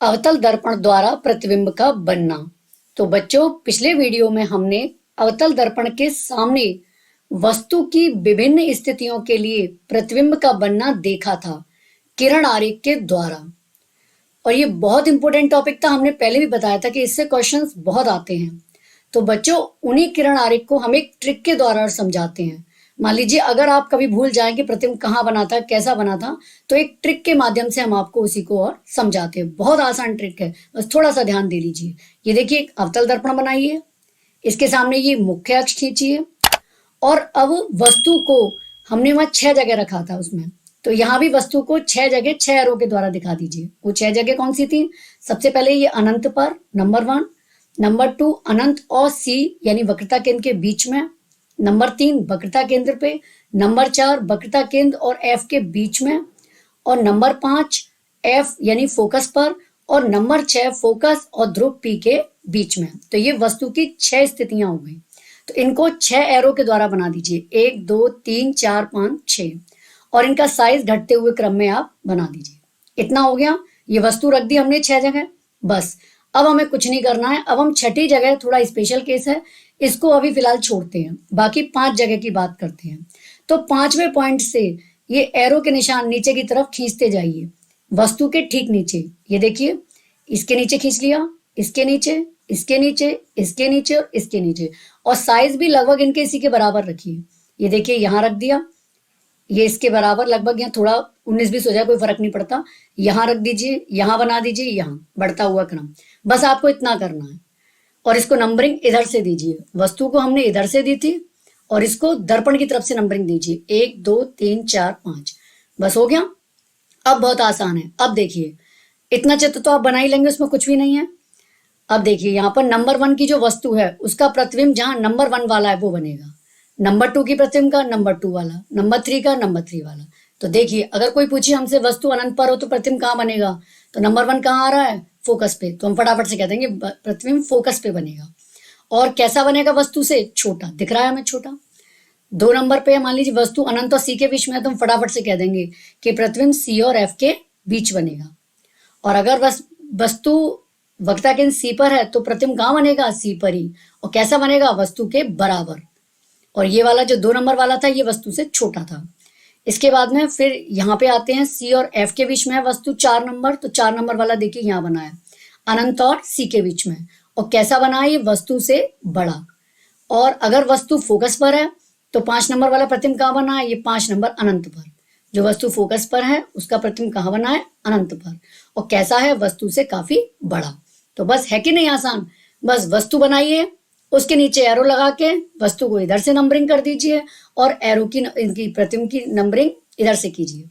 अवतल दर्पण द्वारा प्रतिबिंब का बनना। तो बच्चों, पिछले वीडियो में हमने अवतल दर्पण के सामने वस्तु की विभिन्न स्थितियों के लिए प्रतिबिंब का बनना देखा था किरण आरेख के द्वारा। और ये बहुत इंपॉर्टेंट टॉपिक था, हमने पहले भी बताया था कि इससे क्वेश्चंस बहुत आते हैं। तो बच्चों, उन्हीं किरण आरेख को हम एक ट्रिक के द्वारा समझाते हैं। मान लीजिए अगर आप कभी भूल जाएं कि प्रतिबिंब कहाँ बना था, कैसा बना था, तो एक ट्रिक के माध्यम से हम आपको उसी को और समझाते हैं। बहुत आसान ट्रिक है, बस थोड़ा सा ध्यान दे लीजिए। ये देखिए, एक अवतल दर्पण बनाइए, इसके सामने ये मुख्य अक्ष खींचिए, और अब वस्तु को हमने वहां 6 जगह रखा था उसमें, तो यहाँ भी वस्तु को 6 जगह 6 एरो के द्वारा दिखा दीजिए। वो 6 जगह कौन सी थी? सबसे पहले ये अनंत पर, नंबर 1। नंबर 2 अनंत और सी यानी वक्रता केंद्र के बीच में। नंबर 3 वक्रता केंद्र पे। नंबर 4 वक्रता केंद्र और एफ के बीच में। और नंबर 5 एफ यानी फोकस पर। और नंबर 6 फोकस और ध्रुव पी के बीच में। तो ये वस्तु की 6 स्थितियां हो गई। तो इनको 6 एरो के द्वारा बना दीजिए, 1 2 3 4 5 6, और इनका साइज घटते हुए क्रम में आप बना दीजिए। इतना हो गया। ये वस्तु रख दी हमने 6 जगह, बस अब हमें कुछ नहीं करना है। अब हम छठी जगह, थोड़ा स्पेशल केस है, इसको अभी फिलहाल छोड़ते हैं, बाकी 5 जगह की बात करते हैं। तो 5वें पॉइंट से ये एरो के निशान नीचे की तरफ खींचते जाइए, वस्तु के ठीक नीचे। ये देखिए, इसके नीचे खींच लिया, इसके नीचे, इसके नीचे, इसके नीचे और इसके नीचे, और साइज भी लगभग इनके इसी के बराबर रखिए। ये देखिए, यहाँ रख दिया, ये इसके बराबर लगभग, यहाँ थोड़ा 19-20 हो जाए कोई फर्क नहीं पड़ता। यहाँ रख दीजिए, यहाँ बना दीजिए, यहाँ बढ़ता हुआ क्रम। बस आपको इतना करना है, और इसको नंबरिंग इधर से दीजिए। वस्तु को हमने इधर से दी थी, और इसको दर्पण की तरफ से नंबरिंग दीजिए, 1 2 3 4 5। बस हो गया। अब बहुत आसान है। अब देखिए, इतना चित्र तो आप बना ही लेंगे, उसमें कुछ भी नहीं है। अब देखिए, यहाँ पर नंबर 1 की जो वस्तु है उसका प्रतिबिंब जहां नंबर 1 वाला है वो बनेगा। नंबर 2 की प्रतिबिंब का नंबर 2 वाला, नंबर 3 का नंबर 3 वाला। तो देखिए, अगर कोई पूछे हमसे वस्तु अनंत पर हो तो प्रतिबिंब कहाँ बनेगा, तो नंबर 1 कहाँ आ रहा है? फोकस पे। तो हम फटाफट से कह देंगे प्रतिबिंब फोकस पे बनेगा। और कैसा बनेगा? वस्तु से छोटा दिख रहा है हमें, छोटा। 2 नंबर पे मान लीजिए वस्तु अनंत और सी के बीच में है, तो हम फटाफट से कह देंगे कि प्रतिबिंब सी और एफ के बीच बनेगा। और अगर वस्तु वक्रता केंद्र सी पर है तो प्रतिबिंब कहाँ बनेगा? सी पर ही। और कैसा बनेगा? वस्तु के बराबर। और ये वाला जो 2 नंबर वाला था, ये वस्तु से छोटा था। इसके बाद में फिर यहाँ पे आते हैं, सी और एफ के बीच में है वस्तु 4 नंबर, तो 4 नंबर वाला देखिए यहाँ बना है, अनंत और सी के बीच में। और कैसा बना है? ये वस्तु से बड़ा। और अगर वस्तु फोकस पर है तो 5 नंबर वाला प्रतिबिंब कहाँ बना है? ये 5 नंबर अनंत पर। जो वस्तु फोकस पर है उसका प्रतिबिंब कहाँ बना है? अनंत पर। और कैसा है? वस्तु से काफी बड़ा। तो बस है कि नहीं आसान? बस वस्तु बनाइए, उसके नीचे एरो लगा के वस्तु को इधर से नंबरिंग कर दीजिए, और एरो की इनकी प्रतिबिंब की नंबरिंग इधर से कीजिए।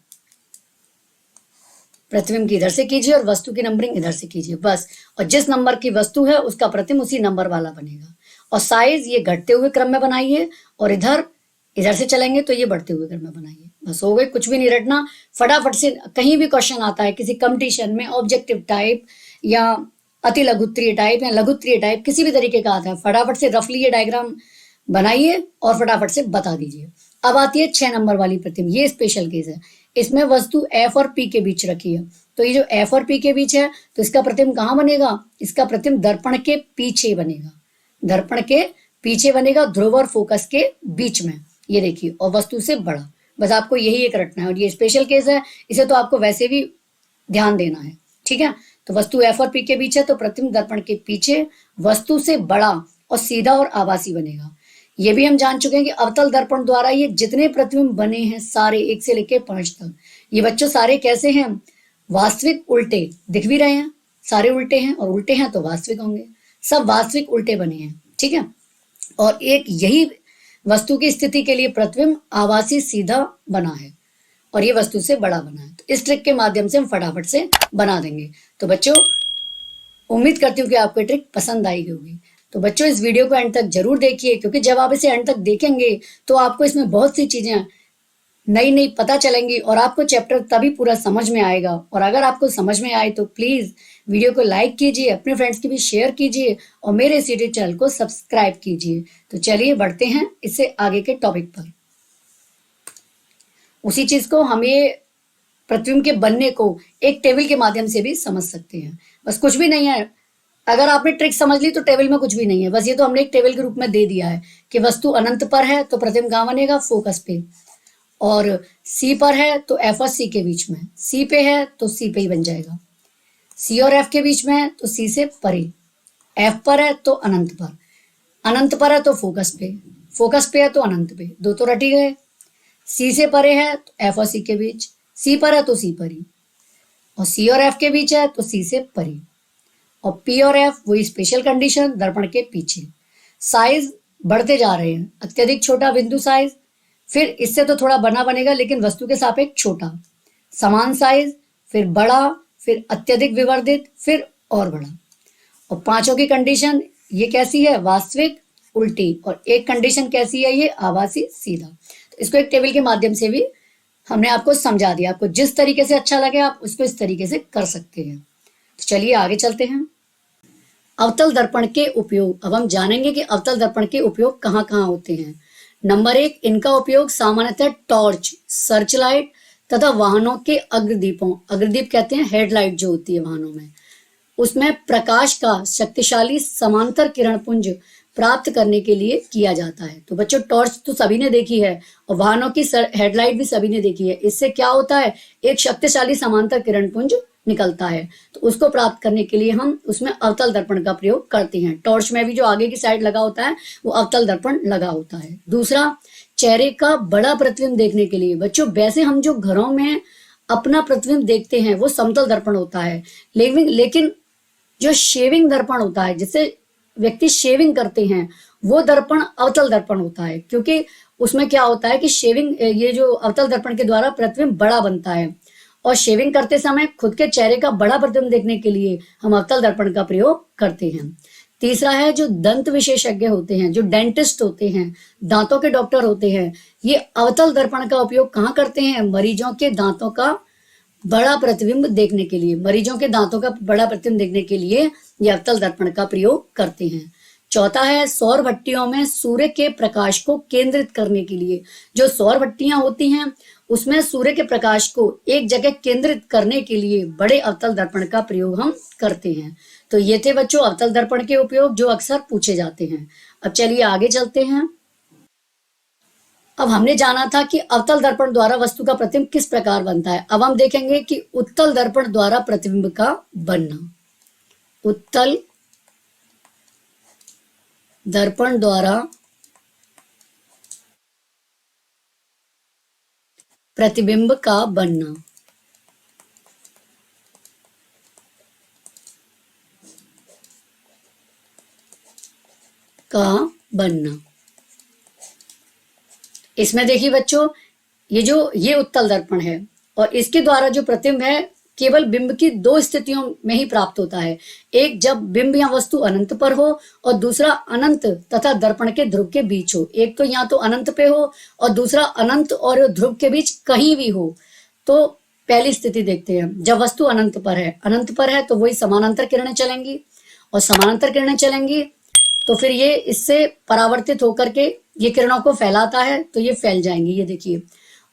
प्रतिबिंब की इधर से कीजिए और वस्तु की नंबरिंग इधर से कीजिए, बस। और जिस नंबर की वस्तु है उसका प्रतिबिंब उसी नंबर वाला बनेगा। और साइज ये घटते हुए क्रम में बनाइए, और इधर से चलेंगे तो ये बढ़ते हुए क्रम में बनाइए। बस हो गए, कुछ भी नहीं रटना। फटाफट से कहीं भी क्वेश्चन आता है किसी कंपटीशन में, ऑब्जेक्टिव टाइप या अति लघुत्तरीय टाइप या लघुत्तरीय टाइप, किसी भी तरीके का आता है, फटाफट से रफली ये डायग्राम बनाइए और फटाफट से बता दीजिए। अब आती है 6 नंबर वाली प्रतिबिंब। ये स्पेशल केस है, इसमें वस्तु एफ और पी के बीच रखी है। तो ये जो एफ और पी के बीच है, तो इसका प्रतिबिंब कहाँ बनेगा? इसका प्रतिबिंब दर्पण के पीछे बनेगा, दर्पण के पीछे बनेगा, ध्रुव और फोकस के बीच में। ये देखिए, और वस्तु से बड़ा। बस आपको यही एक रटना है, और ये स्पेशल केस है, इसे तो आपको वैसे भी ध्यान देना है, ठीक है। तो वस्तु एफ और पी के बीच है, तो प्रतिबिंब दर्पण के पीछे, वस्तु से बड़ा और सीधा और आभासी बनेगा। ये भी हम जान चुके हैं कि अवतल दर्पण द्वारा ये जितने प्रतिबिंब बने हैं सारे, 1 से लेकर 5 तक, ये बच्चों सारे कैसे हैं? वास्तविक उल्टे। दिख भी रहे हैं, सारे उल्टे हैं, और उल्टे हैं तो वास्तविक होंगे, सब वास्तविक उल्टे बने हैं, ठीक है। और एक यही वस्तु की स्थिति के लिए प्रतिबिंब आभासी सीधा बना है, और ये वस्तु से बड़ा बना है। तो इस ट्रिक के माध्यम से हम फटाफट से बना देंगे। तो बच्चों, उम्मीद करती हूँ कि आपको ये ट्रिक पसंद आई होगी। तो बच्चों, इस वीडियो को एंड तक जरूर देखिए, क्योंकि जब आप इसे एंड तक देखेंगे तो आपको इसमें बहुत सी चीजें नई नई पता चलेंगी, और आपको चैप्टर तभी पूरा समझ में आएगा। और अगर आपको समझ में आए तो प्लीज वीडियो को लाइक कीजिए, अपने फ्रेंड्स की भी शेयर कीजिए, और मेरे इस यूट्यूब चैनल को सब्सक्राइब कीजिए। तो चलिए बढ़ते हैं इससे आगे के टॉपिक पर। उसी चीज को हम ये प्रतिबिंब के बनने को एक टेबल के माध्यम से भी समझ सकते हैं। बस कुछ भी नहीं है, अगर आपने ट्रिक समझ ली तो टेबल में कुछ भी नहीं है, बस ये तो हमने एक टेबल के रूप में दे दिया है कि वस्तु अनंत पर है तो प्रतिबिंब कहाँ बनेगा, फोकस पे, और सी पर है तो एफ और सी के बीच में, सी पे है तो सी पे ही बन जाएगा, सी और एफ के बीच में है तो सी से परे, एफ पर है तो अनंत पर, अनंत पर है तो फोकस पे है तो अनंत पे, दो तो रट ही गए। सी से परे है तो एफ और सी के बीच, सी पर है तो सी पर ही, और सी और एफ के बीच है तो सी से परे, और पी और एफ वही स्पेशल कंडीशन दर्पण के पीछे। साइज बढ़ते जा रहे हैं, अत्यधिक छोटा बिंदु साइज, फिर इससे तो थोड़ा बना बनेगा लेकिन वस्तु के सापेक्ष छोटा, समान साइज, फिर बड़ा, फिर अत्यधिक विवर्धित, फिर और बड़ा। और पांचों की कंडीशन ये कैसी है, वास्तविक, उल्टी, और एक कंडीशन कैसी है, ये आभासी, सीधा। तो इसको एक टेबल के माध्यम से भी हमने आपको समझा दिया, आपको जिस तरीके से अच्छा लगे आप उसको इस तरीके से कर सकते हैं। तो चलिए आगे चलते हैं। अवतल दर्पण के उपयोग, अब हम जानेंगे कि अवतल दर्पण के उपयोग कहाँ कहाँ होते हैं। नंबर 1, इनका उपयोग सामान्यतः टॉर्च, सर्च लाइट तथा वाहनों के अग्रदीपों, अग्रदीप कहते हैं हेडलाइट जो होती है वाहनों में, उसमें प्रकाश का शक्तिशाली समांतर किरण पुंज प्राप्त करने के लिए किया जाता है। तो बच्चों टॉर्च तो सभी ने देखी है और वाहनों की हेडलाइट भी सभी ने देखी है। इससे क्या होता है, एक शक्तिशाली समांतर किरण पुंज निकलता है, तो उसको प्राप्त करने के लिए हम उसमें अवतल दर्पण का प्रयोग करते हैं। टॉर्च में भी जो आगे की साइड लगा होता है वो अवतल दर्पण लगा होता है। दूसरा, चेहरे का बड़ा प्रतिबिंब देखने के लिए। बच्चों वैसे हम जो घरों में अपना प्रतिबिंब देखते हैं वो समतल दर्पण होता है, लेकिन जो शेविंग दर्पण होता है, जिससे व्यक्ति शेविंग करते हैं, वो दर्पण अवतल दर्पण होता है, क्योंकि उसमें क्या होता है कि शेविंग, ये जो अवतल दर्पण के द्वारा प्रतिबिंब बड़ा बनता है, और शेविंग करते समय खुद के चेहरे का बड़ा प्रतिबिंब देखने के लिए हम अवतल दर्पण का प्रयोग करते हैं। तीसरा है, जो दंत विशेषज्ञ होते हैं, जो डेंटिस्ट होते हैं, दांतों के डॉक्टर होते हैं, ये अवतल दर्पण का उपयोग कहाँ करते हैं, मरीजों के दांतों का बड़ा प्रतिबिंब देखने के लिए, मरीजों के दांतों का बड़ा प्रतिबिंब देखने के लिए ये अवतल दर्पण का प्रयोग करते हैं। चौथा है, सौर भट्टियों में सूर्य के प्रकाश को केंद्रित करने के लिए, जो सौर भट्टियां होती हैं उसमें सूर्य के प्रकाश को एक जगह केंद्रित करने के लिए बड़े अवतल दर्पण का प्रयोग हम करते हैं। तो ये थे बच्चों अवतल दर्पण के उपयोग जो अक्सर पूछे जाते हैं। अब चलिए आगे चलते हैं। अब हमने जाना था कि अवतल दर्पण द्वारा वस्तु का प्रतिबिंब किस प्रकार बनता है। अब हम देखेंगे कि उत्तल दर्पण द्वारा प्रतिबिंब का बनना। उत्तल दर्पण द्वारा प्रतिबिंब का बनना। इसमें देखिए बच्चों, ये उत्तल दर्पण है और इसके द्वारा जो प्रतिबिंब है केवल बिंब की दो स्थितियों में ही प्राप्त होता है। एक, जब बिंब या वस्तु अनंत पर हो, और दूसरा अनंत तथा दर्पण के ध्रुव के बीच हो। एक तो या तो अनंत पे हो और दूसरा अनंत और ध्रुव के बीच कहीं भी हो। तो पहली स्थिति देखते हैं, जब वस्तु अनंत पर है। अनंत पर है तो वही समानांतर किरणें चलेंगी, और समानांतर किरणें चलेंगी तो फिर ये इससे परावर्तित होकर के ये किरणों को फैलाता है, तो ये फैल जाएंगी, ये देखिए।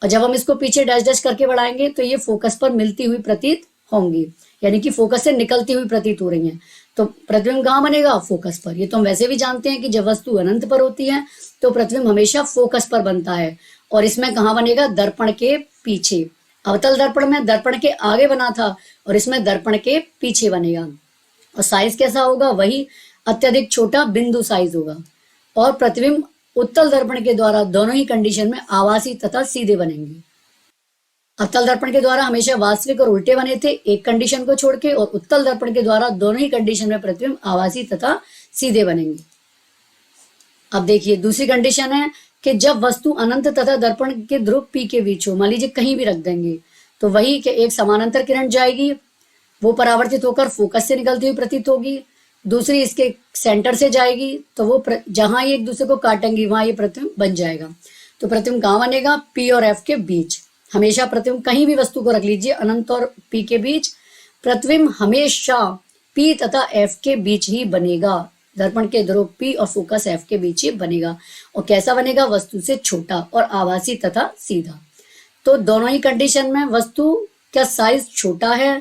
और जब हम इसको पीछे डैश डैश करके बढ़ाएंगे तो ये फोकस पर मिलती हुई प्रतीत होंगी, यानी कि फोकस से निकलती हुई प्रतीत हो रही हैं। तो प्रतिबिंब कहाँ बनेगा, फोकस पर। ये तो हम वैसे भी जानते हैं कि जब वस्तु अनंत पर होती है तो प्रतिबिंब हमेशा फोकस पर बनता है, और इसमें कहाँ बनेगा, दर्पण के पीछे। अवतल दर्पण में दर्पण के आगे बना था और इसमें दर्पण के पीछे बनेगा। और साइज कैसा होगा, वही अत्यधिक छोटा बिंदु साइज होगा। और प्रतिबिंब उत्तल दर्पण के द्वारा दोनों ही कंडीशन में आभासी तथा सीधे बनेंगे। अवतल दर्पण के द्वारा हमेशा वास्तविक और उल्टे बने थे एक कंडीशन को छोड़ के, और उत्तल दर्पण के द्वारा दोनों ही कंडीशन में प्रतिबिंब आभासी तथा सीधे बनेंगे। अब देखिए दूसरी कंडीशन है कि जब वस्तु अनंत तथा दर्पण के ध्रुव पी के बीच हो, मान लीजिए कहीं भी रख देंगे, तो वही कि एक समानांतर किरण जाएगी, वो परावर्तित होकर फोकस से निकलती हुई प्रतीत होगी। दूसरी इसके सेंटर से जाएगी, तो वो जहां ये एक दूसरे को काटेंगी वहां ये प्रतिबिंब बन जाएगा। तो प्रतिबिंब कहाँ बनेगा, पी और एफ के बीच। हमेशा प्रतिबिंब कहीं भी वस्तु को रख लीजिए अनंत और पी के बीच, प्रतिबिंब हमेशा पी तथा एफ के बीच ही बनेगा। दर्पण के ध्रुव पी और फोकस एफ के बीच ही बनेगा। और कैसा बनेगा, वस्तु से छोटा और आभासी तथा सीधा। तो दोनों ही कंडीशन में वस्तु क्या साइज छोटा है,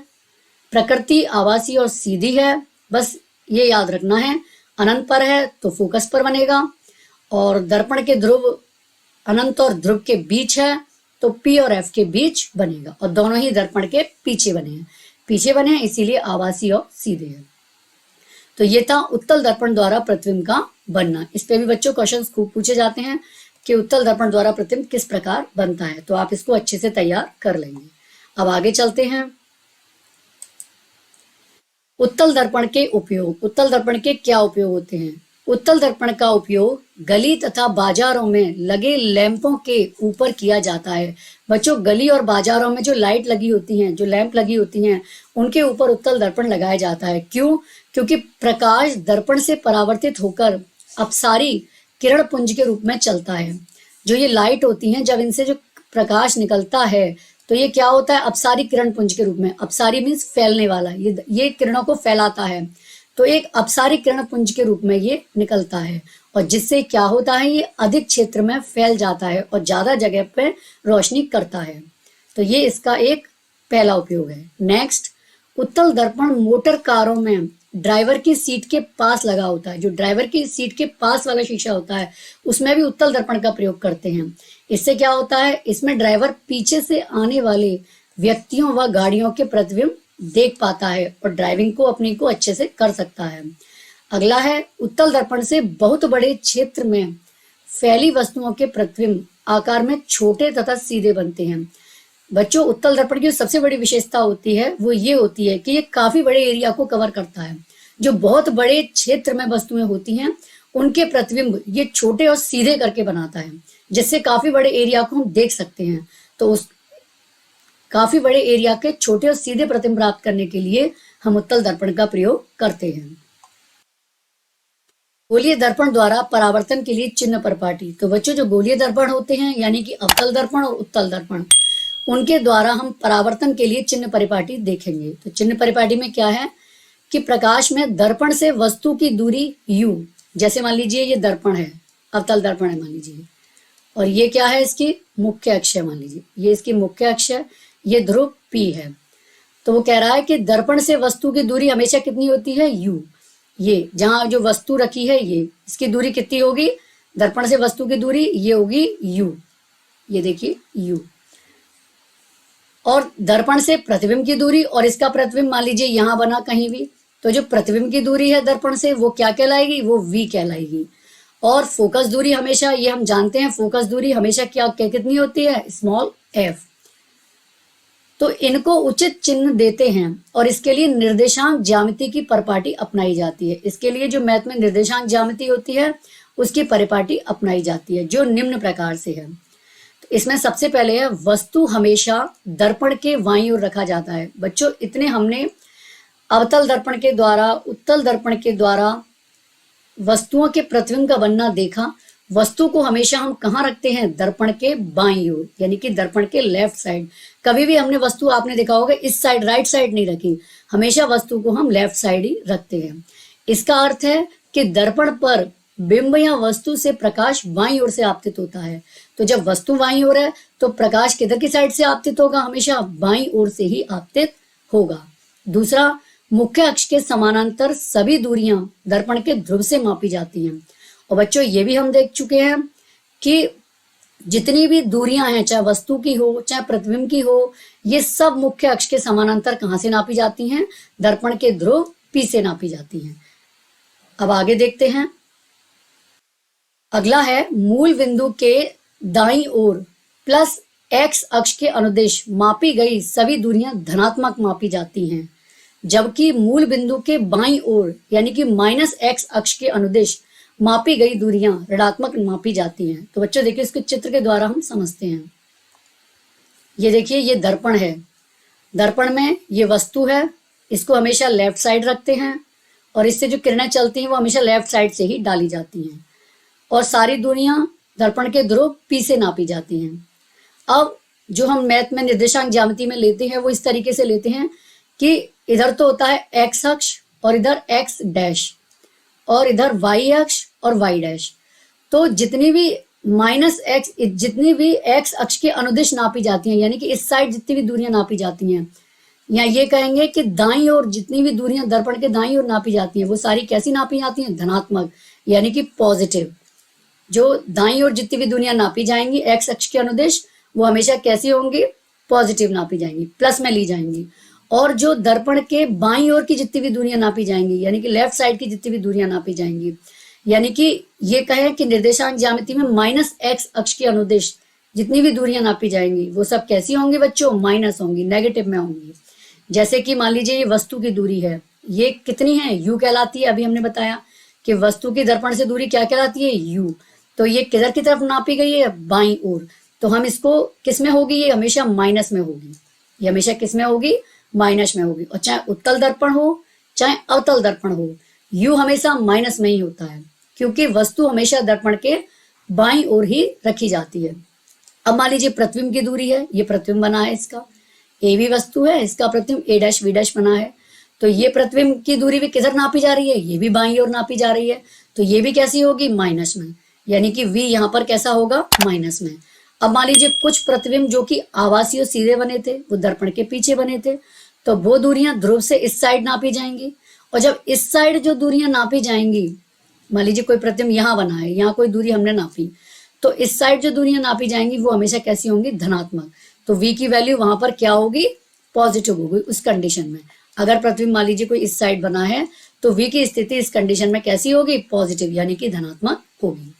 प्रकृति आभासी और सीधी है, बस ये याद रखना है। अनंत पर है तो फोकस पर बनेगा, और दर्पण के ध्रुव अनंत और ध्रुव के बीच है तो P और F के बीच बनेगा, और दोनों ही दर्पण के पीछे बने हैं, इसीलिए आभासी और सीधे है। तो ये था उत्तल दर्पण द्वारा प्रतिबिंब का बनना। इस पे भी बच्चों क्वेश्चंस खूब पूछे जाते हैं कि उत्तल दर्पण द्वारा प्रतिबिंब किस प्रकार बनता है, तो आप इसको अच्छे से तैयार कर लेंगे। अब आगे चलते हैं। उत्तल दर्पण के उपयोग। उत्तल दर्पण के क्या उपयोग होते हैं? उत्तल दर्पण का उपयोग गली तथा बाजारों में लगे लैंपों के ऊपर किया जाता है। बच्चों, गली और बाजारों में जो लाइट लगी होती हैं, जो लैंप लगी होती हैं, उनके ऊपर उत्तल दर्पण लगाया जाता है। क्यों? क्योंकि प्रकाश दर्पण से परावर्तित होकर अपसारी किरण पुंज के रूप में चलता है। जो ये लाइट होती हैं, जब इनसे जो प्रकाश निकलता है तो ये क्या होता है? अपसारी किरण पुंज के रूप में। अपसारी मीन्स फैलने वाला, ये किरणों को फैलाता है, तो एक अपसारी किरण पुंज के रूप में ये निकलता है, और जिससे क्या होता है, ये अधिक क्षेत्र में फैल जाता है और ज्यादा जगह पे रोशनी करता है। तो ये इसका एक पहला उपयोग है। नेक्स्ट, उत्तल दर्पण मोटर कारों में ड्राइवर की सीट के पास लगा होता है। जो ड्राइवर की सीट के पास वाला शीशा होता है, उसमें भी उत्तल दर्पण का प्रयोग करते हैं। इससे क्या होता है, इसमें ड्राइवर पीछे से आने वाले व्यक्तियों व गाड़ियों के प्रतिबिंब देख पाता है और ड्राइविंग को अपनी को अच्छे से कर सकता है। अगला है, उत्तल दर्पण से बहुत बड़े क्षेत्र में फैली वस्तुओं के प्रतिबिंब आकार में छोटे तथा सीधे बनते हैं। बच्चों, उत्तल दर्पण की सबसे बड़ी विशेषता होती है वो ये होती है कि ये काफी बड़े एरिया को कवर करता है। जो बहुत बड़े क्षेत्र में वस्तुएं होती हैं, उनके प्रतिबिंब ये छोटे और सीधे करके बनाता है, जिससे काफी बड़े एरिया को हम देख सकते हैं। तो उस काफी बड़े एरिया के छोटे और सीधे प्रतिबिंब प्राप्त करने के लिए हम उत्तल दर्पण का प्रयोग करते हैं। गोलीय दर्पण द्वारा परावर्तन के लिए चिन्ह परिपाटी। तो बच्चों, जो गोलीय दर्पण होते हैं, यानी कि अवतल दर्पण और उत्तल दर्पण, उनके द्वारा हम परावर्तन के लिए चिन्ह परिपाटी देखेंगे। तो चिन्ह परिपाटी में क्या है कि प्रकाश में दर्पण से वस्तु की दूरी u, जैसे मान लीजिए ये दर्पण है, अवतल दर्पण है मान लीजिए, और ये क्या है, इसकी मुख्य अक्ष है, मान लीजिए ये इसकी मुख्य अक्ष है, ये ध्रुव P है। तो वो कह रहा है कि दर्पण से वस्तु की दूरी हमेशा कितनी होती है, u। ये जहां जो वस्तु रखी है, ये इसकी दूरी कितनी होगी, दर्पण से वस्तु की दूरी ये होगी u, ये देखिए u। और दर्पण से प्रतिबिंब की दूरी, और इसका प्रतिबिंब मान लीजिए यहां बना कहीं भी, तो जो प्रतिबिंब की दूरी है दर्पण से, वो क्या कहलाएगी, वो v कहलाएगी। और फोकस दूरी हमेशा, ये हम जानते हैं, फोकस दूरी हमेशा क्या कितनी होती है, स्मॉल f। तो इनको उचित चिन्ह देते हैं और इसके लिए निर्देशांक ज्यामिति की परिपाटी अपनाई जाती है। इसके लिए जो मैथ में निर्देशांक ज्यामिति होती है, उसकी परिपाटी अपनाई जाती है, जो निम्न प्रकार से है। तो इसमें सबसे पहले है, वस्तु हमेशा दर्पण के बाईं ओर रखा जाता है। बच्चों, इतने हमने अवतल दर्पण के द्वारा, उत्तल दर्पण के द्वारा वस्तुओं के प्रतिबिंब का बनना देखा। वस्तु को हमेशा हम कहाँ रखते हैं, दर्पण के बाईं ओर, यानी कि दर्पण के लेफ्ट साइड। कभी भी हमने वस्तु, आपने देखा होगा, इस साइड राइट साइड नहीं रखी, हमेशा वस्तु को हम लेफ्ट साइड ही रखते हैं। इसका अर्थ है कि दर्पण पर बिंब या वस्तु से प्रकाश बाईं ओर से आपतित होता है। तो जब वस्तु बाईं ओर है तो प्रकाश किधर की साइड से आपतित होगा, हमेशा बाईं ओर से ही आपतित होगा। दूसरा, मुख्य अक्ष के समानांतर सभी दूरियां दर्पण के ध्रुव से मापी जाती हैं। और बच्चों, ये भी हम देख चुके हैं कि जितनी भी दूरियां हैं, चाहे वस्तु की हो चाहे प्रतिबिंब की हो, ये सब मुख्य अक्ष के समानांतर कहां से नापी जाती हैं, दर्पण के ध्रुव P से नापी जाती हैं। अब आगे देखते हैं। अगला है, मूल बिंदु के दाईं ओर प्लस x अक्ष के अनुदिश मापी गई सभी दूरियां धनात्मक मापी जाती हैं, जबकि मूल बिंदु के बाईं ओर यानी कि -x अक्ष के अनुदिश मापी गई दूरियां ऋणात्मक मापी जाती हैं। तो बच्चों देखिए, इसके चित्र के द्वारा हम समझते हैं। ये देखिए, ये दर्पण है, दर्पण में ये वस्तु है, इसको हमेशा लेफ्ट साइड रखते हैं, और इससे जो किरणें चलती हैं वो हमेशा लेफ्ट साइड से ही डाली जाती हैं, और सारी दूरियां दर्पण के ध्रुव P से नापी जाती हैं। अब जो हम मैथ में निर्देशांक ज्यामिति में लेते हैं, वो इस तरीके से लेते हैं कि इधर तो होता है x अक्ष और इधर x डैश, और इधर y अक्ष और y डैश। तो जितनी भी माइनस एक्स, जितनी भी एक्स अक्ष के अनुदिश नापी जाती हैं, यानी कि इस साइड जितनी भी दूरियां नापी जाती हैं, या ये कहेंगे कि दाईं ओर जितनी भी दूरियां दर्पण के दाईं ओर नापी जाती हैं, वो सारी कैसी नापी जाती हैं? धनात्मक, यानी कि पॉजिटिव। जो दाईं ओर जितनी भी दूरियां नापी जाएंगी एक्स अक्ष के अनुदिश, वो हमेशा कैसी होंगी? पॉजिटिव नापी जाएंगी, प्लस में ली जाएंगी। और जो दर्पण के बाईं ओर की जितनी भी दूरियां नापी जाएंगी, यानी कि लेफ्ट साइड की जितनी भी दूरियां नापी जाएंगी, यानी कि ये कहें कि निर्देशांक ज्यामिति में माइनस एक्स अक्ष के अनुदिश जितनी भी दूरियां नापी जाएंगी, वो सब कैसी होंगी बच्चों? माइनस होंगी, नेगेटिव में होंगी। जैसे कि मान लीजिए ये वस्तु की दूरी है, ये कितनी है? यू कहलाती है। अभी हमने बताया कि वस्तु की दर्पण से दूरी क्या कहलाती है? यू। तो ये किधर की तरफ नापी गई है? बाईं ओर। तो हम इसको किस में होगी? ये हमेशा माइनस में होगी। ये हमेशा किस में होगी? माइनस में होगी। और चाहे उत्तल दर्पण हो चाहे अवतल दर्पण हो, यू हमेशा माइनस में ही होता है, क्योंकि वस्तु हमेशा दर्पण के बाईं ओर ही रखी जाती है। अब मान लीजिए प्रतिबिंब की दूरी है, ये प्रतिबिंब बना है, इसका ए भी वस्तु है, इसका प्रतिबिंब ए डैश बी डैश बना है। तो ये प्रतिबिंब की दूरी भी किधर नापी जा रही है? ये भी बाईं ओर नापी जा रही है। तो ये भी कैसी होगी? माइनस में, यानी कि v यहाँ पर कैसा होगा? माइनस में। अब मान लीजिए कुछ प्रतिबिंब जो कि आवासीय सीधे बने थे, वो दर्पण के पीछे बने थे, तो वो दूरियां ध्रुव से इस साइड नापी जाएंगी। और जब इस साइड जो दूरियां नापी जाएंगी, मान लीजिए कोई प्रतिबिंब यहाँ बना है, यहाँ कोई दूरी हमने नापी, तो इस साइड जो दूरियां नापी जाएंगी वो हमेशा कैसी होंगी? धनात्मक। तो v की वैल्यू वहां पर क्या होगी? पॉजिटिव होगी उस कंडीशन में। अगर प्रतिबिंब मान लीजिए कोई इस साइड बना है, तो v की स्थिति इस कंडीशन में कैसी होगी? पॉजिटिव, यानी कि धनात्मक होगी।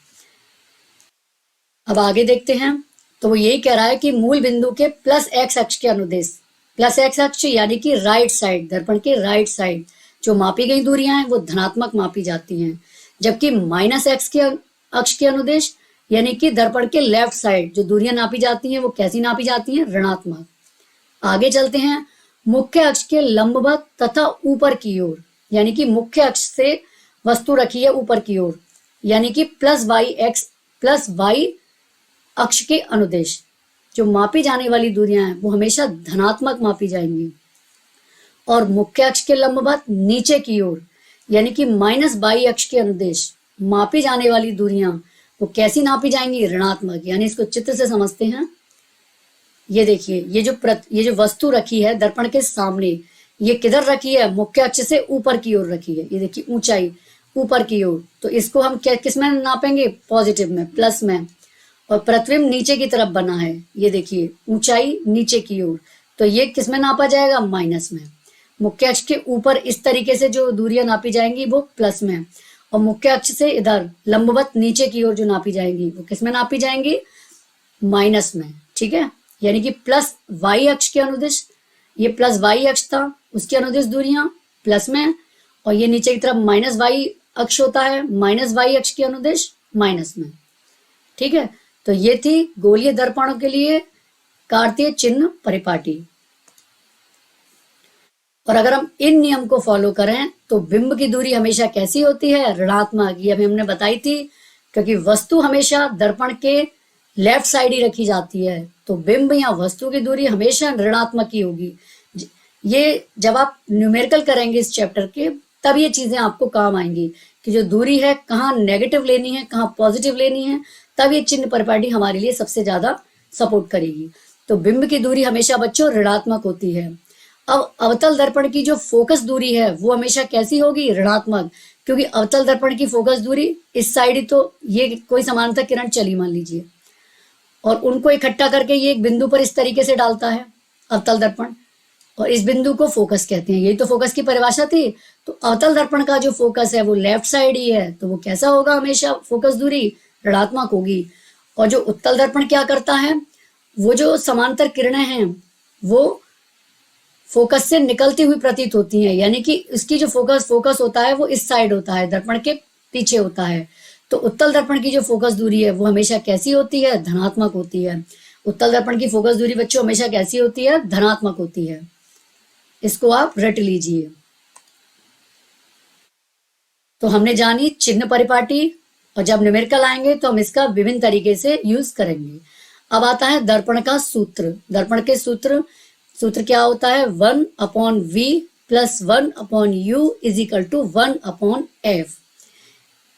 अब आगे देखते हैं। तो वो यही कह रहा है कि मूल बिंदु के प्लस एक्स अक्ष के अनुदेश, प्लस एक्स अक्ष यानी कि राइट साइड, दर्पण के राइट साइड जो मापी गई दूरियां हैं वो धनात्मक मापी जाती हैं, जबकि माइनस एक्स के अक्ष के अनुदेश यानी कि दर्पण के लेफ्ट साइड जो दूरियां नापी जाती हैं वो कैसी नापी जाती हैं? ऋणात्मक। आगे चलते हैं। मुख्य अक्ष के लंबवत तथा ऊपर की ओर, यानी कि मुख्य अक्ष से वस्तु रखी है ऊपर की ओर, यानी कि प्लस वाई अक्ष के अनुदेश जो मापी जाने वाली दूरियां हैं वो हमेशा धनात्मक मापी जाएंगी। और मुख्य अक्ष के लंबवत नीचे की ओर, यानी कि माइनस वाई अक्ष के अनुदेश मापी जाने वाली दूरियां वो कैसी नापी जाएंगी? ऋणात्मक। यानी इसको चित्र से समझते हैं। ये देखिए, ये जो वस्तु रखी है दर्पण के सामने, ये किधर रखी है? मुख्य अक्ष से ऊपर की ओर रखी है। ये देखिए ऊंचाई ऊपर की ओर, तो इसको हम किस में नापेंगे? पॉजिटिव में, प्लस में। और प्रतिबिंब नीचे की तरफ बना है, ये देखिए ऊंचाई नीचे की ओर, तो ये किस में नापा जाएगा? माइनस में। मुख्य अक्ष के ऊपर इस तरीके से जो दूरियां नापी जाएंगी वो प्लस में, और मुख्य अक्ष से इधर लंबवत नीचे की ओर जो नापी जाएंगी वो किस में नापी जाएंगी? माइनस में। ठीक है, यानी कि प्लस वाई अक्ष के अनुदिश, ये प्लस वाई अक्ष था, उसके अनुदिश दूरियां प्लस में, और ये नीचे की तरफ माइनस वाई अक्ष होता है, माइनस वाई अक्ष के अनुदिश माइनस में। ठीक है, तो ये थी गोलीय दर्पणों के लिए कार्तीय चिन्ह परिपाटी। और अगर हम इन नियम को फॉलो करें तो बिंब की दूरी हमेशा कैसी होती है? ऋणात्मक। ये अभी हमने बताई थी, क्योंकि वस्तु हमेशा दर्पण के लेफ्ट साइड ही रखी जाती है, तो बिंब या वस्तु की दूरी हमेशा ऋणात्मक ही होगी। ये जब आप न्यूमेरिकल करेंगे इस चैप्टर के, तब ये चीजें आपको काम आएंगी कि जो दूरी है कहाँ नेगेटिव लेनी है, कहाँ पॉजिटिव लेनी है, तब ये चिन्ह परिपाटी हमारे लिए सबसे ज्यादा सपोर्ट करेगी। तो बिंब की दूरी हमेशा बच्चों ऋणात्मक होती है। अब अवतल दर्पण की जो फोकस दूरी है वो हमेशा कैसी होगी? ऋणात्मक, क्योंकि अवतल दर्पण की फोकस दूरी इस साइड ही, तो ये कोई समानांतर किरण चली मान लीजिए, और उनको इकट्ठा करके ये एक बिंदु पर इस तरीके से डालता है अवतल दर्पण, और इस बिंदु को फोकस कहते हैं। यही तो फोकस की परिभाषा थी। तो अवतल दर्पण का जो फोकस है वो लेफ्ट साइड ही है, तो वो कैसा होगा? हमेशा फोकस दूरी ऋणात्मक होगी। और जो उत्तल दर्पण क्या करता है, वो जो समांतर किरणें हैं वो फोकस से निकलती हुई प्रतीत होती हैं, यानी कि इसकी जो फोकस होता है वो इस साइड होता है, दर्पण के पीछे होता है। तो उत्तल दर्पण की जो फोकस दूरी है वो हमेशा कैसी होती है? धनात्मक होती है। उत्तल दर्पण की फोकस दूरी बच्चों हमेशा कैसी होती है? धनात्मक होती है। इसको आप रट लीजिए। तो हमने जानी चिन्ह परिपाटी, और जब न्यूमेरिकल आएंगे तो हम इसका विभिन्न तरीके से यूज करेंगे। अब आता है दर्पण का सूत्र। दर्पण के सूत्र क्या होता है? 1/v + 1/u = 1/f।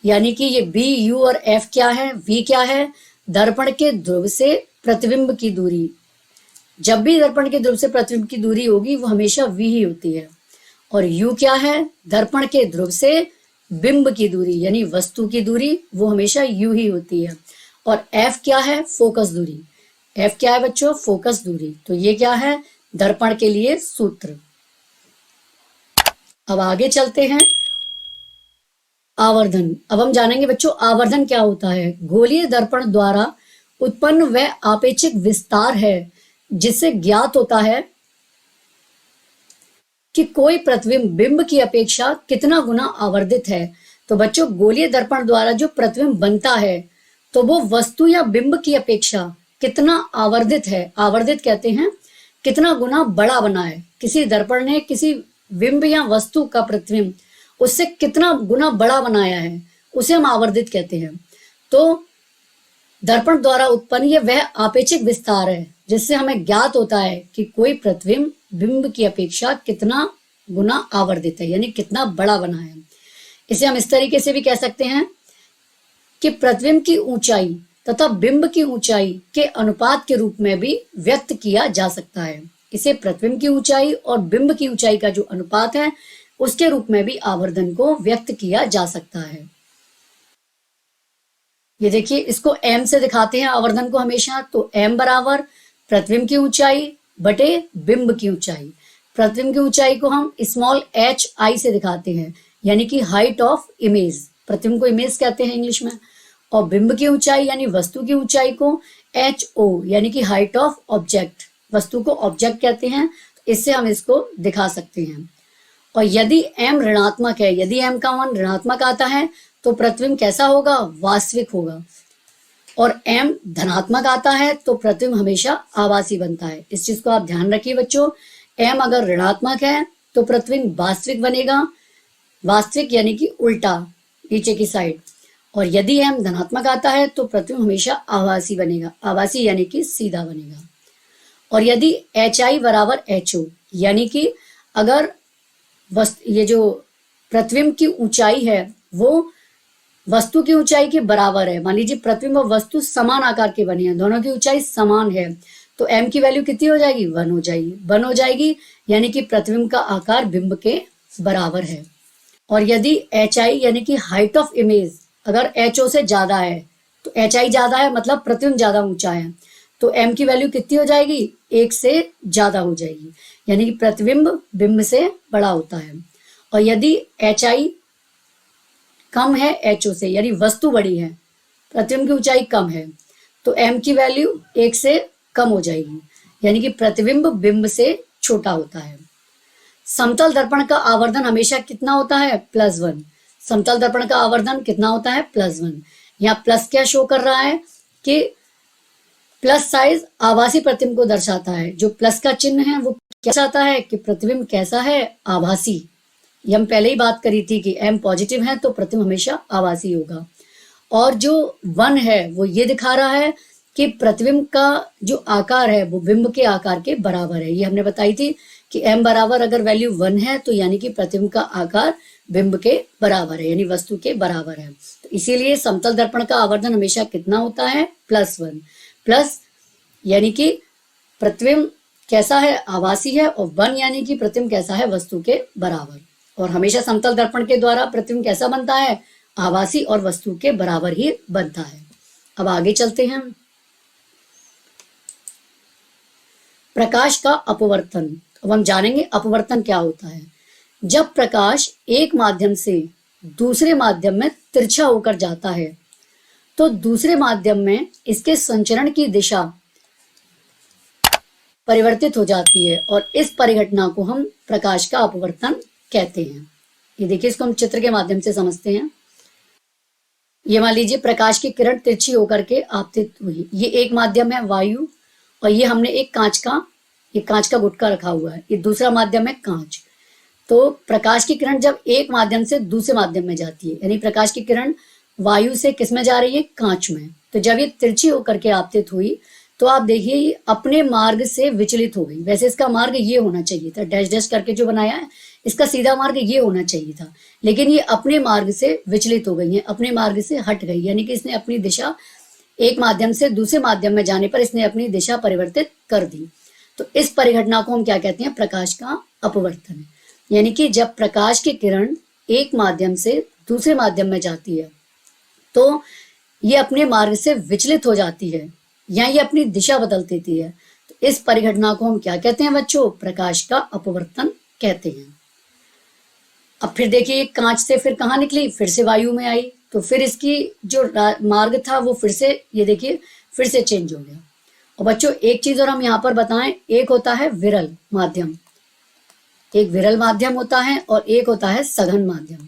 यानी कि ये b, u और f क्या है? v क्या है? दर्पण के ध्रुव से प्रतिबिंब की दूरी, जब भी दर्पण के ध्रुव से प्रतिबिंब की दूरी होगी वो हमेशा v ही होती है। और u क्या है? दर्पण के ध्रुव से बिंब की दूरी यानी वस्तु की दूरी, वो हमेशा u ही होती है। और f क्या है? फोकस दूरी। f क्या है बच्चों? फोकस दूरी। तो ये क्या है? दर्पण के लिए सूत्र। अब आगे चलते हैं। आवर्धन। अब हम जानेंगे बच्चों आवर्धन क्या होता है। गोलीय दर्पण द्वारा उत्पन्न वह आपेक्षिक विस्तार है जिससे ज्ञात होता है कि कोई प्रतिबिंब बिंब की अपेक्षा कितना गुना आवर्धित है। तो बच्चों गोलीय दर्पण द्वारा जो प्रतिबिंब बनता है तो वो वस्तु या बिंब की अपेक्षा कितना आवर्धित है, आवर्धित कहते हैं कितना गुना बड़ा बना है। किसी दर्पण ने किसी बिंब या वस्तु का प्रतिबिंब उससे कितना गुना बड़ा बनाया है, उसे हम आवर्धित कहते हैं। तो दर्पण द्वारा उत्पन्न ये वह आपेक्षिक विस्तार है जिससे हमें ज्ञात होता है कि कोई प्रतिबिंब बिंब की अपेक्षा कितना गुना आवर्धित है, यानी कितना बड़ा बना है। इसे हम इस तरीके से भी कह सकते हैं कि प्रतिबिंब की ऊंचाई तथा बिंब की ऊंचाई के अनुपात के रूप में भी व्यक्त किया जा सकता है। इसे प्रतिबिंब की ऊंचाई और बिंब की ऊंचाई का जो अनुपात है उसके रूप में भी आवर्धन को व्यक्त किया जा सकता है। ये देखिए, इसको m से दिखाते हैं आवर्धन को हमेशा। तो m बराबर प्रतिबिंब की ऊंचाई बटे बिंब की ऊंचाई। प्रतिबिंब की ऊंचाई को हम स्मॉल hi से दिखाते हैं, यानी कि हाइट ऑफ इमेज। प्रतिबिंब को इमेज कहते हैं इंग्लिश में। और बिंब की ऊंचाई यानी वस्तु की ऊंचाई को ho यानी कि हाइट ऑफ ऑब्जेक्ट, वस्तु को ऑब्जेक्ट कहते हैं। तो इससे हम इसको दिखा सकते हैं। और यदि m ऋणात्मक है, यदि m का मान ऋणात्मक आता है तो प्रतिबिंब कैसा होगा? वास्तविक होगा। और m धनात्मक आता है तो प्रतिबिंब हमेशा आभासी बनता है। इस चीज को आप ध्यान रखिए बच्चों। m अगर ऋणात्मक है तो प्रतिबिंब वास्तविक बनेगा, वास्तविक यानी कि उल्टा नीचे की साइड। और यदि m धनात्मक आता है तो प्रतिबिंब हमेशा आभासी बनेगा, आभासी यानी कि सीधा बनेगा। और यदि hi बराबर ho यानी कि अगर ये जो प्रतिबिंब की ऊंचाई है वो वस्तु की ऊंचाई के बराबर है, मान लीजिए प्रतिबिंब और वस्तु समान आकार के बने हैं, दोनों की ऊंचाई समान है, तो m की वैल्यू कितनी हो जाएगी? 1 हो जाएगी। 1 हो जाएगी यानी कि प्रतिबिंब का आकार बिंब के बराबर है। और यदि hi यानी कि हाइट ऑफ इमेज अगर ho से ज्यादा है, तो hi ज्यादा है मतलब प्रतिबिंब ज्यादा ऊंचा है, तो m की वैल्यू कितनी हो जाएगी? 1 से ज्यादा हो जाएगी, यानी कि प्रतिबिंब बिंब से बड़ा होता है। और यदि hi कम है ho से, यानी वस्तु बड़ी है, प्रतिबिंब की ऊंचाई कम है, तो m की वैल्यू 1 से कम हो जाएगी, यानी कि प्रतिबिंब बिंब से छोटा होता है। समतल दर्पण का आवर्धन हमेशा कितना होता है? +1। समतल दर्पण का आवर्धन कितना होता है? +1। यहाँ प्लस क्या शो कर रहा है कि प्लस साइज आभासी प्रतिबिंब को दर्शाता है। जो प्लस का चिन्ह है वो क्या चाहता है कि प्रतिबिंब कैसा है? आभासी। ये हम पहले ही बात करी थी कि m पॉजिटिव है तो प्रतिबिंब हमेशा आभासी होगा। और जो 1 है वो ये दिखा रहा है कि प्रतिबिंब का जो आकार है वो बिंब के आकार के बराबर है। ये हमने बताई थी कि m बराबर अगर वैल्यू 1 है तो यानी कि प्रतिबिंब का आकार बिंब के बराबर है, यानी वस्तु के बराबर है। तो इसीलिए समतल दर्पण का आवर्धन हमेशा कितना होता है? +1। प्लस यानी कि प्रतिबिंब कैसा है? आभासी है, और 1 यानी कि प्रतिबिंब कैसा है? वस्तु के बराबर। और हमेशा समतल दर्पण के द्वारा प्रतिबिंब कैसा बनता है? आभासी और वस्तु के बराबर ही बनता है। अब आगे चलते हैं। प्रकाश का अपवर्तन। अब हम जानेंगे अपवर्तन क्या होता है। जब प्रकाश एक माध्यम से दूसरे माध्यम में तिरछा होकर जाता है तो दूसरे माध्यम में इसके संचरण की दिशा परिवर्तित हो जाती है, और इस परिघटना को हम प्रकाश का अपवर्तन कहते हैं। ये देखिए, इसको हम चित्र के माध्यम से समझते हैं। ये मान लीजिए प्रकाश की किरण तिरछी होकर के आपतित हुई। ये एक माध्यम है वायु, और ये हमने एक कांच का गुटका रखा हुआ है। ये दूसरा माध्यम है कांच। तो प्रकाश की किरण जब एक माध्यम से दूसरे माध्यम में जाती है, यानी प्रकाश की किरण वायु से किस में जा रही है? कांच में। तो जब ये तिरछी होकर के आपतित हुई तो आप देखिए ये अपने मार्ग से विचलित हो गई। वैसे इसका मार्ग ये होना चाहिए था, डैश डैश करके जो बनाया है इसका सीधा मार्ग ये होना चाहिए था, लेकिन ये अपने मार्ग से विचलित हो गई है, अपने मार्ग से हट गई, यानी कि इसने अपनी दिशा एक माध्यम से दूसरे माध्यम में जाने पर इसने अपनी दिशा परिवर्तित कर दी। तो इस परिघटना को हम क्या कहते हैं? प्रकाश का अपवर्तन। यानी कि जब प्रकाश की किरण एक माध्यम से दूसरे माध्यम में जाती है तो ये अपने मार्ग से विचलित हो जाती है या ये अपनी दिशा बदल देती है। तो इस परिघटना को हम क्या कहते हैं बच्चों? प्रकाश का अपवर्तन कहते हैं। अब फिर देखिए, कांच से फिर कहाँ निकली? फिर से वायु में आई। तो फिर इसकी जो मार्ग था वो फिर से, ये देखिए, फिर से चेंज हो गया। और बच्चों एक चीज और हम यहाँ पर बताएं, एक होता है विरल माध्यम, एक विरल माध्यम होता है और एक होता है सघन माध्यम।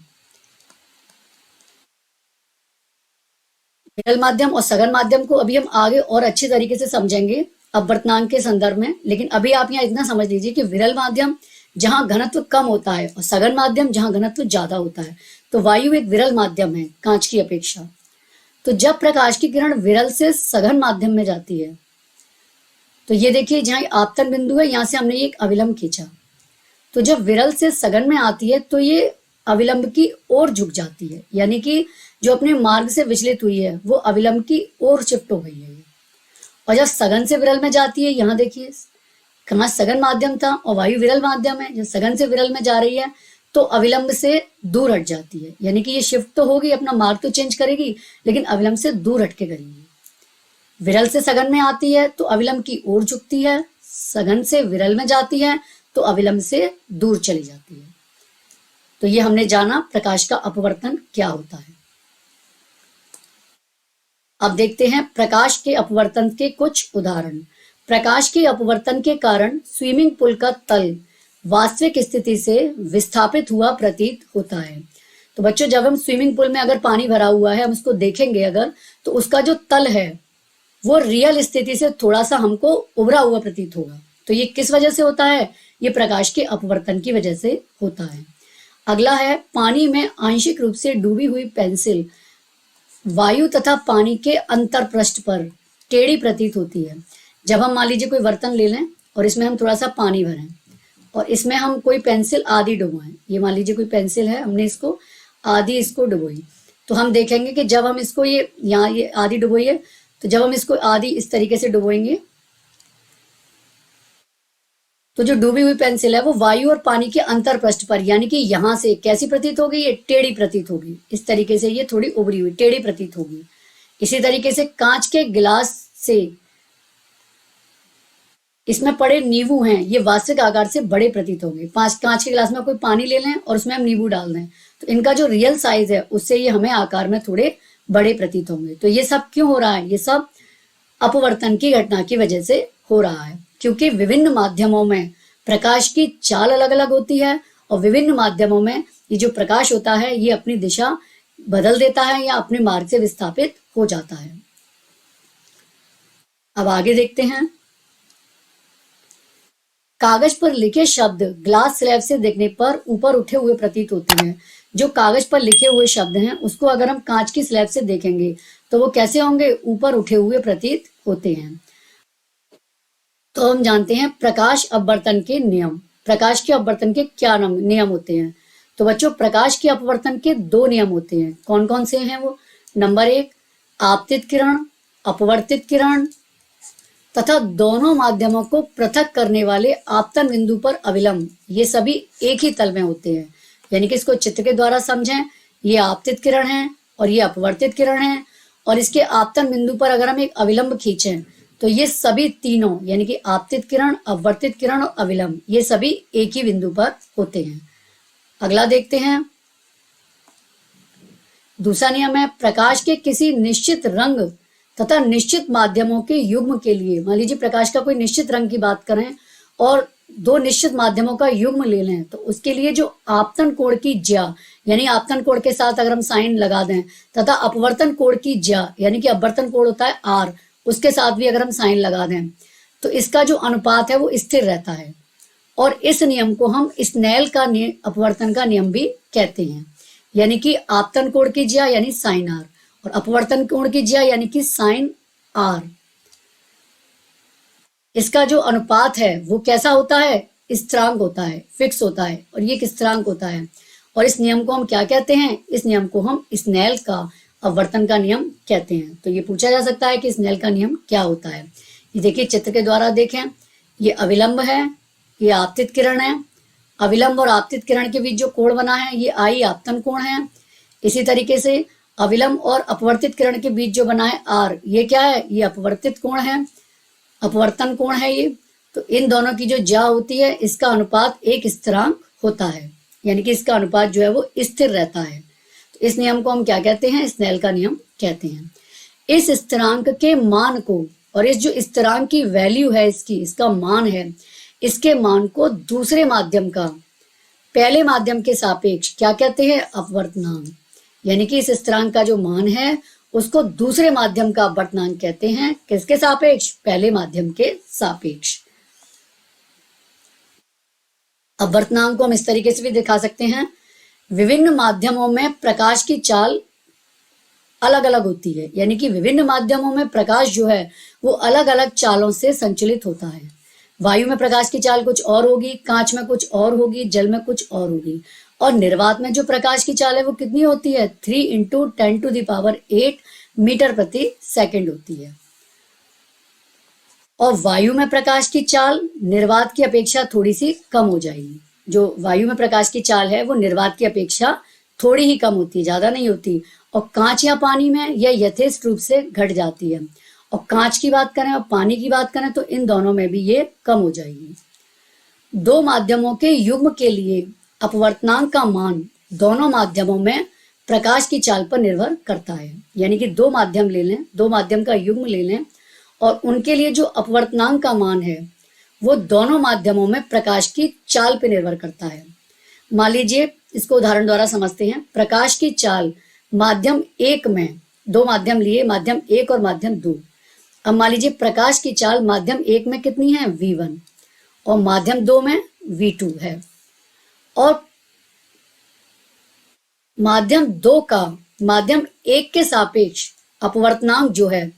विरल माध्यम और सघन माध्यम को अभी हम आगे और अच्छी तरीके से समझेंगे अपवर्तनांक के संदर्भ में, लेकिन अभी आप यहाँ इतना समझ लीजिए कि विरल माध्यम जहां घनत्व कम होता है और सघन माध्यम जहां घनत्व ज्यादा होता है। तो वायु एक विरल माध्यम है कांच की अपेक्षा। तो जब प्रकाश की किरण विरल से सघन माध्यम में जाती है तो ये देखिए, जहां आपतन बिंदु है यहां से हमने एक अविलंब खींचा। तो जब विरल से सघन में आती है तो ये अविलंब की ओर झुक जाती है, यानी कि जो अपने मार्ग से विचलित हुई है वो अविलंब की ओर शिफ्ट हो गई है। और जब सघन से विरल में जाती है, यहाँ देखिए कहाँ सघन माध्यम था और वायु विरल माध्यम है, जब सघन से विरल में जा रही है तो अविलंब से दूर हट जाती है, यानी कि ये शिफ्ट तो होगी, अपना मार्ग तो चेंज करेगी लेकिन अविलंब से दूर हट के करेगी। विरल से सघन में आती है तो अविलंब की ओर झुकती है, सघन से विरल में जाती है तो अविलंब से दूर चली जाती है। तो ये हमने जाना प्रकाश का अपवर्तन क्या होता है। अब देखते हैं प्रकाश के अपवर्तन के कुछ उदाहरण। प्रकाश के अपवर्तन के कारण स्विमिंग पूल का तल वास्तविक स्थिति से विस्थापित हुआ प्रतीत होता है। तो बच्चों जब हम स्विमिंग पूल में अगर पानी भरा हुआ है हम उसको देखेंगे अगर, तो उसका जो तल है वो रियल स्थिति से थोड़ा सा हमको उभरा हुआ प्रतीत होगा। तो ये किस वजह से होता है? ये प्रकाश के अपवर्तन की वजह से होता है। अगला है, पानी में आंशिक रूप से डूबी हुई पेंसिल वायु तथा पानी के अंतर पृष्ठ पर टेढ़ी प्रतीत होती है। जब हम मान लीजिए कोई बर्तन ले लें और इसमें हम थोड़ा सा पानी भरें और इसमें हम कोई पेंसिल आधी डुबोएं, ये मान लीजिए कोई पेंसिल है, हमने इसको आधी इसको डुबोई, तो हम देखेंगे कि जब हम इसको ये यहाँ ये आधी डुबोई है, तो जब हम इसको आधी इस तरीके से डुबोएंगे तो जो डूबी हुई पेंसिल है वो वायु और पानी के अंतर पृष्ठ पर, यानी कि यहाँ से कैसी प्रतीत होगी? ये टेढ़ी प्रतीत होगी। इस तरीके से ये थोड़ी उभरी हुई टेढ़ी प्रतीत होगी। इसी तरीके से कांच के गिलास से इसमें पड़े नींबू हैं, ये वास्तविक आकार से बड़े प्रतीत होंगे। कांच के गिलास में कोई पानी ले लें और उसमें हम नींबू डाल दें तो इनका जो रियल साइज है उससे ये हमें आकार में थोड़े बड़े प्रतीत होंगे। तो ये सब क्यों हो रहा है? ये सब अपवर्तन की घटना की वजह से हो रहा है, क्योंकि विभिन्न माध्यमों में प्रकाश की चाल अलग अलग होती है और विभिन्न माध्यमों में ये जो प्रकाश होता है ये अपनी दिशा बदल देता है या अपने मार्ग से विस्थापित हो जाता है। अब आगे देखते हैं, कागज पर लिखे शब्द ग्लास स्लैब से देखने पर ऊपर उठे हुए प्रतीत होते हैं। जो कागज पर लिखे हुए शब्द हैं उसको अगर हम कांच की स्लैब से देखेंगे तो वो कैसे होंगे? ऊपर उठे हुए प्रतीत होते हैं। तो हम जानते हैं प्रकाश अपवर्तन के नियम। प्रकाश के अपवर्तन के क्या नियम होते हैं? तो बच्चों प्रकाश के अपवर्तन के दो नियम होते हैं। कौन कौन से हैं वो? नंबर 1, आपतित किरण, अपवर्तित किरण तथा दोनों माध्यमों को पृथक करने वाले आपतन बिंदु पर अविलंब, ये सभी एक ही तल में होते हैं। यानी कि इसको चित्र के द्वारा समझें, ये आपतित किरण है और ये अपवर्तित किरण है और इसके आपतन बिंदु पर अगर हम एक अविलंब खींचें तो ये सभी तीनों यानी कि आपतित किरण, अपवर्तित किरण और अविलंब ये सभी एक ही बिंदु पर होते हैं। अगला देखते हैं, दूसरा नियम है प्रकाश के किसी निश्चित रंग तथा निश्चित माध्यमों के युग्म के लिए, मान लीजिए प्रकाश का कोई निश्चित रंग की बात करें और दो निश्चित माध्यमों का युग्म ले लें तो उसके लिए जो आपतन कोण की ज्या यानी आपतन कोण के साथ अगर हम साइन लगा दें तथा अपवर्तन कोण की ज्या यानी कि अपवर्तन कोण होता है आर, उसके साथ भी अगर हम साइन लगा दें तो इसका जो अनुपात है वो स्थिर रहता है। और इस नियम को हम स्नेल का अपवर्तन का नियम भी कहते हैं। यानी कि आपतन कोण की ज्या यानी साइन आर और अपवर्तन कोण की ज्या यानी कि साइन आर, इसका जो अनुपात है वो कैसा होता है? स्थिरांक होता है, फिक्स होता है और ये एक स्थिरांक होता है। और इस नियम को हम क्या कहते हैं? इस नियम को हम स्नेल का अपवर्तन का नियम कहते हैं। तो ये पूछा जा सकता है कि स्नेल का नियम क्या होता है। ये देखिए चित्र के द्वारा देखें, ये अविलंब है, ये आपतित किरण है। अविलंब और आपतित किरण के बीच जो कोण बना है ये आई आपतन कोण है। इसी तरीके से अविलंब और अपवर्तित किरण के बीच जो बना है आर, ये क्या है, ये अपवर्तित कोण है, अपवर्तन कोण है ये। तो इन दोनों की जो ज्या होती है इसका अनुपात एक स्थिरांक होता है, यानी कि इसका अनुपात जो है वो स्थिर रहता है। तो इस नियम को हम क्या कहते हैं, स्नेल का नियम कहते हैं। इस स्थिरांक के मान को, और इस जो स्थिरांक की वैल्यू है इसकी, इसका मान है, इसके मान को दूसरे माध्यम का पहले माध्यम के सापेक्ष क्या कहते हैं, अपवर्तनांक। यानी कि इस स्थिरांक का जो मान है उसको दूसरे माध्यम का अपवर्तनांक कहते हैं। किसके सापेक्ष, पहले माध्यम के सापेक्ष। अपवर्तनांक को हम इस तरीके से भी दिखा सकते हैं, विभिन्न माध्यमों में प्रकाश की चाल अलग अलग होती है। यानी कि विभिन्न माध्यमों में प्रकाश जो है वो अलग अलग चालों से संचलित होता है। वायु में प्रकाश की चाल कुछ और होगी, कांच में कुछ और होगी, जल में कुछ और होगी। और निर्वात में जो प्रकाश की चाल है वो कितनी होती है, 3 × 10⁸ मीटर प्रति सेकंड होती है। और वायु में प्रकाश की चाल निर्वात की अपेक्षा थोड़ी सी कम हो जाएगी। जो वायु में प्रकाश की चाल है वो निर्वात की अपेक्षा थोड़ी ही कम होती है, ज्यादा नहीं होती। और कांच या पानी में यह यथेष्ट रूप से घट जाती है। और कांच की बात करें और पानी की बात करें तो इन दोनों में भी ये कम हो जाएगी। दो माध्यमों के युग्म के लिए अपवर्तनांक का मान दोनों माध्यमों में प्रकाश की चाल पर निर्भर करता है। यानी कि दो माध्यम ले लें, दो माध्यम का युग्म ले लें और उनके लिए जो अपवर्तनांक का मान है वो दोनों माध्यमों में प्रकाश की चाल पर निर्भर करता है। मान लीजिए, इसको उदाहरण द्वारा समझते हैं। प्रकाश की चाल माध्यम एक में, दो माध्यम लिए, माध्यम एक और माध्यम दो। अब मान लीजिए प्रकाश की चाल माध्यम एक में कितनी है, v1, और माध्यम दो में v2 है। और माध्यम दो का माध्यम एक के सापेक्ष अपवर्तनांक जो है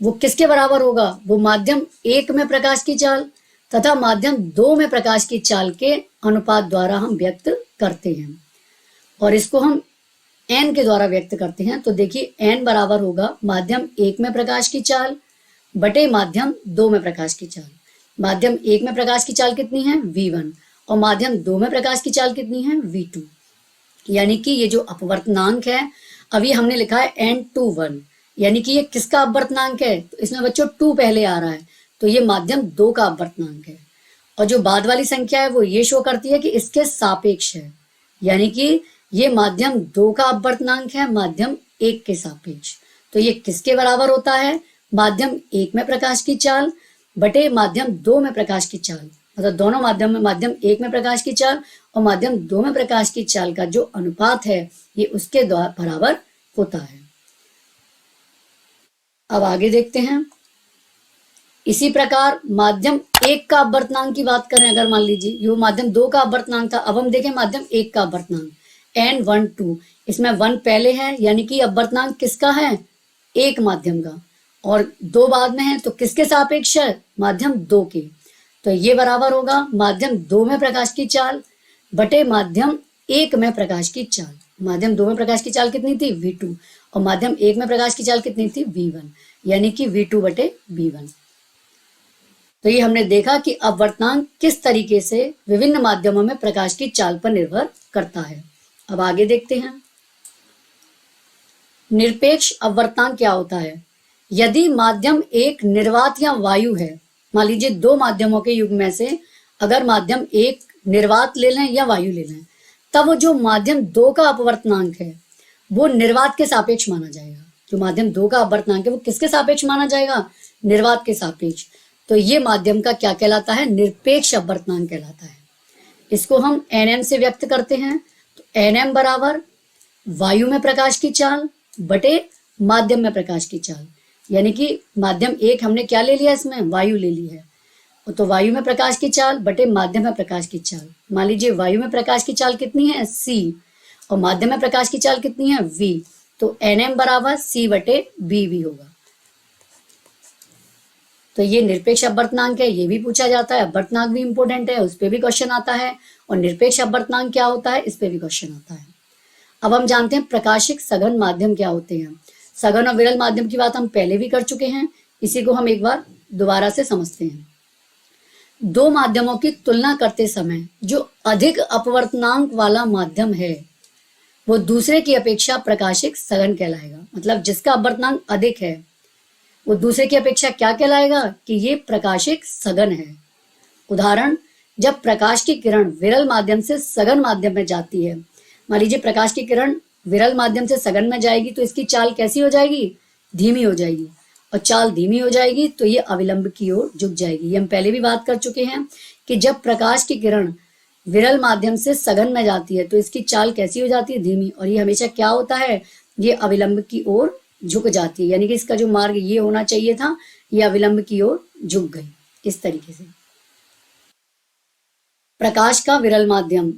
वो किसके बराबर होगा, वो माध्यम एक में प्रकाश की चाल तथा माध्यम दो में प्रकाश की चाल के अनुपात द्वारा हम व्यक्त करते हैं। और इसको हम n के द्वारा व्यक्त करते हैं। तो देखिए n बराबर होगा माध्यम एक में प्रकाश की चाल बटे माध्यम दो में प्रकाश की चाल। माध्यम एक में प्रकाश की चाल कितनी है, v1, और माध्यम दो में प्रकाश की चाल कितनी है, v2। यानी कि ये जो अपवर्तनांक है, अभी हमने लिखा है n/1, यानी कि ये किसका अपवर्तनांक है, तो इसमें बच्चों 2 पहले आ रहा है, तो ये माध्यम दो का अपवर्तनांक है। और जो बाद वाली संख्या है वो ये शो करती है कि इसके सापेक्ष है, यानी कि ये माध्यम दो का अपवर्तनांक है माध्यम एक के सापेक्ष। तो ये किसके बराबर होता है, माध्यम एक में प्रकाश की चाल बटे माध्यम दो में प्रकाश की चाल। मतलब दोनों माध्यम में, माध्यम एक में प्रकाश की चाल और माध्यम दो में प्रकाश की चाल का जो अनुपात है ये उसके बराबर होता है। अब आगे देखते हैं। इसी प्रकार माध्यम एक का अपवर्तनांक की बात करें, अगर मान लीजिए ये माध्यम दो का अपवर्तनांक था, अब हम देखें माध्यम एक का अपवर्तनांक n1 इसमें 1 पहले है, यानी कि अपवर्तनांक किसका है, एक माध्यम का, और दो बाद में है, तो किसके सापेक्ष है, माध्यम दो के। तो ये बराबर होगा माध्यम दो में प्रकाश की चाल बटे माध्यम एक में प्रकाश की चाल। माध्यम दो में प्रकाश की चाल कितनी थी, v2, और माध्यम एक में प्रकाश की चाल कितनी थी, v1, यानी कि v2 बटे v1। तो ये हमने देखा कि अपवर्तनांक किस तरीके से विभिन्न माध्यमों में प्रकाश की चाल पर निर्भर करता है। अब आगे देखते हैं। निरपेक्ष अपवर्तनांक क्या होता है। यदि माध्यम एक निर्वात या वायु है, मान लीजिए दो माध्यमों के युग्म में से अगर माध्यम एक निर्वात ले लें या वायु ले लें, तब वो जो माध्यम दो का अपवर्तनांक है वो निर्वात के सापेक्ष माना जाएगा। जो माध्यम दो का अपवर्तनांक है वो किसके सापेक्ष माना जाएगा, निर्वात के सापेक्ष। तो ये माध्यम का क्या कहलाता है, निरपेक्ष अपवर्तनांक कहलाता है। इसको हम nm से व्यक्त करते हैं। तो nm बराबर वायु में प्रकाश की चाल बटे माध्यम में प्रकाश की चाल, यानी कि माध्यम एक हमने क्या ले लिया, इसमें वायु ले ली है, तो वायु में प्रकाश की चाल बटे माध्यम में प्रकाश की चाल। मान लीजिए वायु में प्रकाश की चाल कितनी है, c, और माध्यम में प्रकाश की चाल कितनी है, v, तो nm बराबर c बटे v भी होगा। तो ये निरपेक्ष अपवर्तनांक है, ये भी पूछा जाता है। अपवर्तनांक भी इंपॉर्टेंट है, उस पर भी क्वेश्चन आता है, और निरपेक्ष अपवर्तनांक क्या होता है, इस पे भी क्वेश्चन आता है। अब हम जानते हैं प्रकाशिक सघन माध्यम क्या होते हैं। सघन और विरल माध्यम की बात हम पहले भी कर चुके हैं, इसी को हम एक बार दोबारा से समझते हैं। दो माध्यमों की तुलना करते समय जो अधिक अपवर्तनांक वाला माध्यम है वो दूसरे की अपेक्षा प्रकाशिक सघन कहलाएगा। मतलब जिसका अपवर्तनांक अधिक है वो दूसरे की अपेक्षा क्या कहलाएगा कि ये प्रकाशिक सघन है। उदाहरण, जब प्रकाश की किरण विरल माध्यम से सघन माध्यम में जाती है, मान लीजिए प्रकाश की किरण विरल माध्यम से सघन में जाएगी तो इसकी चाल कैसी हो जाएगी, धीमी हो जाएगी, और चाल धीमी हो जाएगी तो ये अविलंब की ओर झुक जाएगी। ये हम पहले भी बात कर चुके हैं कि जब प्रकाश की किरण विरल माध्यम से सघन में जाती है तो इसकी चाल कैसी हो जाती है, धीमी, और ये हमेशा क्या होता है, ये अविलंब की ओर झुक जाती है। यानी कि इसका जो मार्ग ये होना चाहिए था, ये अविलंब की ओर झुक गई। इस तरीके से प्रकाश का विरल माध्यम,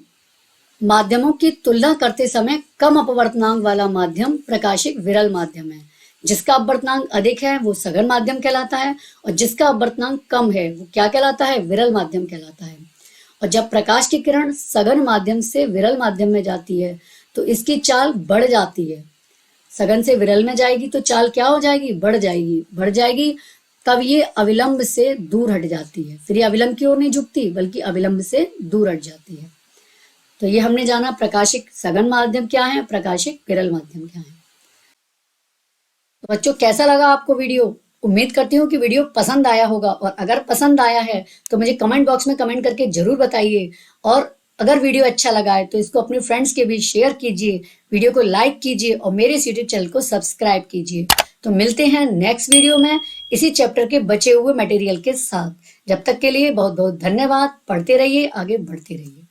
माध्यमों की तुलना करते समय कम अपवर्तनांक वाला माध्यम प्रकाशिक विरल माध्यम है। जिसका अपवर्तनांक अधिक है वो सघन माध्यम कहलाता है, और जिसका अपवर्तनांक कम है वो क्या कहलाता है, विरल माध्यम कहलाता है। और जब प्रकाश की किरण सघन माध्यम से विरल माध्यम में जाती है तो इसकी चाल बढ़ जाती है। सघन से विरल में जाएगी तो चाल क्या हो जाएगी, बढ़ जाएगी, तब ये अविलंब से दूर हट जाती है। फिर ये अविलंब की ओर नहीं झुकती बल्कि अविलंब से दूर हट जाती है। तो ये हमने जाना प्रकाशिक सघन माध्यम क्या है, प्रकाशिक विरल माध्यम क्या है। तो बच्चों कैसा लगा आपको वीडियो? उम्मीद करती हूँ कि वीडियो पसंद आया होगा, और अगर पसंद आया है तो मुझे कमेंट बॉक्स में कमेंट करके जरूर बताइए। और अगर वीडियो अच्छा लगा है तो इसको अपने फ्रेंड्स के बीच शेयर कीजिए, वीडियो को लाइक कीजिए और मेरे इस यूट्यूब चैनल को सब्सक्राइब कीजिए। तो मिलते हैं नेक्स्ट वीडियो में इसी चैप्टर के बचे हुए मटेरियल के साथ। जब तक के लिए बहुत बहुत धन्यवाद। पढ़ते रहिए, आगे बढ़ते रहिए।